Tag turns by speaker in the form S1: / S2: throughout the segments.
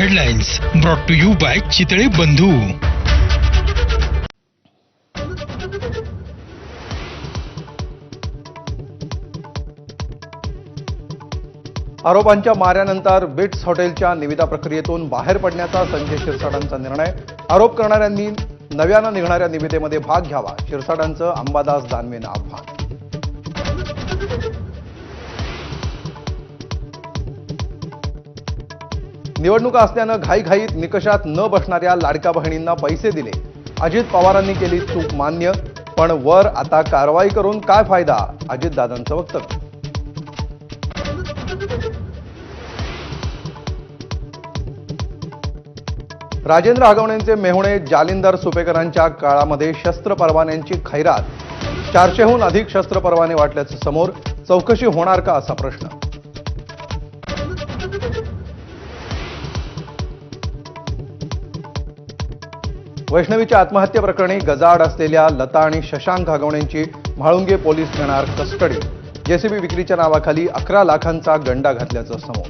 S1: Headlines brought to you by Chitale Bandhu.
S2: आरोपांच्या माऱ्यानंतर bits हॉटेलच्या निविदा प्रक्रियेतून बाहेर पडण्याचा संजय शिरसाटांचा निर्णय. आरोप करणाऱ्यांनी नव्यानं निघणाऱ्या निविदेमध्ये भाग घ्यावा, शिरसाटांचं अंबादास दानवेंना आव्हान. निवडणुका असल्यानं घाईघाईत निकषात न बसणाऱ्या लाडक्या बहिणींना पैसे दिले. अजित पवारांनी केली चूक मान्य, पण वर आता कारवाई करून काय फायदा, अजितदादांचं वक्तव्य. राजेंद्र हगवणेंचे मेहुणे जालिंदर सुपेकरांच्या काळामध्ये शस्त्र परवान्यांची खैरात. 400हून अधिक शस्त्र परवाने वाटल्याचं समोर. चौकशी होणार का असा प्रश्न. वैष्णवीच्या आत्महत्येप्रकरणी गजाआड असलेल्या लता आणि शशांक हगवणेंची म्हाळुंगे पोलीस घेणार कस्टडी. जेसीबी विक्रीच्या नावाखाली 11 लाखांचा गंडा घातल्याचं समोर.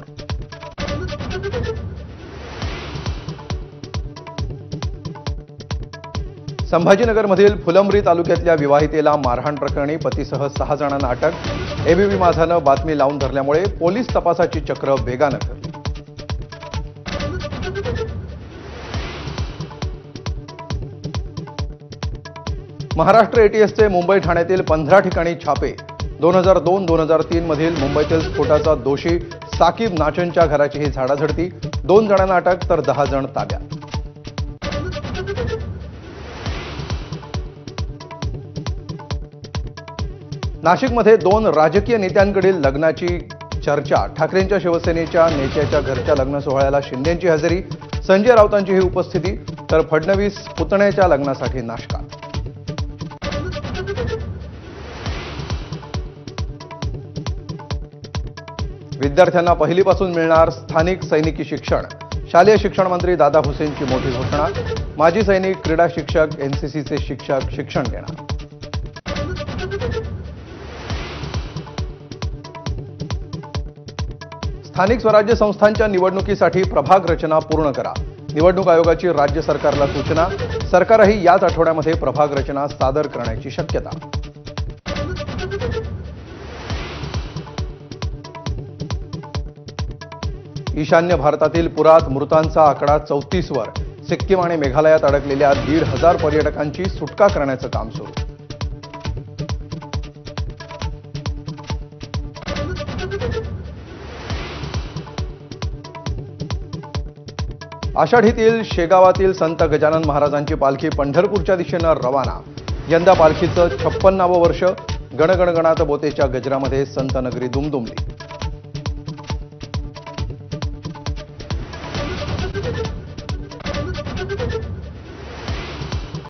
S2: संभाजीनगरमधील फुलंब्री तालुक्यातल्या विवाहितेला मारहाण प्रकरणी पतीसह 6 जणांना अटक. एबीपी माझानं बातमी लावून धरल्यामुळे पोलीस तपासाची चक्र वेगानं फिरली. महाराष्ट्र एटीएसचे मुंबई ठाण्यातील 15 ठिकाणी छापे. 2002-2003 मधील मुंबईतील स्फोटाचा दोषी साकीब नाचनच्या घराचीही झाडाझडती. 2 जणांना अटक तर 10 जण ताब्यात. नाशिकमध्ये 2 राजकीय नेत्यांकडील लग्नाची चर्चा. ठाकरेंच्या शिवसेनेच्या नेत्याच्या घरच्या लग्न सोहळ्याला शिंदेंची हजेरी. संजय राऊतांचीही उपस्थिती, तर फडणवीस पुतण्याच्या लग्नासाठी नाशकात. विद्यार्थ्यांना पहिलीपासून मिळणार स्थानिक सैनिकी शिक्षण. शालेय शिक्षण मंत्री दादा हुसेनची मोठी घोषणा. माजी सैनिक, क्रीडा शिक्षक, एनसीसीचे शिक्षक शिक्षण देणार. स्थानिक स्वराज्य संस्थांच्या निवडणुकीसाठी प्रभाग रचना पूर्ण करा. निवडणूक आयोगाची राज्य सरकारला सूचना. सरकारही याच आठवड्यामध्ये प्रभाग रचना सादर करण्याची शक्यता. ईशान्य भारतातील पुरात मृतांचा आकडा 34 वर. सिक्कीम आणि मेघालयात अडकलेल्या 1,500 पर्यटकांची सुटका करण्याचं काम सुरू. आषाढीतील शेगावातील संत गजानन महाराजांची पालखी पंढरपूरच्या दिशेनं रवाना. यंदा पालखीचं 56वे वर्ष. गणगणगणात बोतेच्या गजरामध्ये संत नगरी दुमदुमली.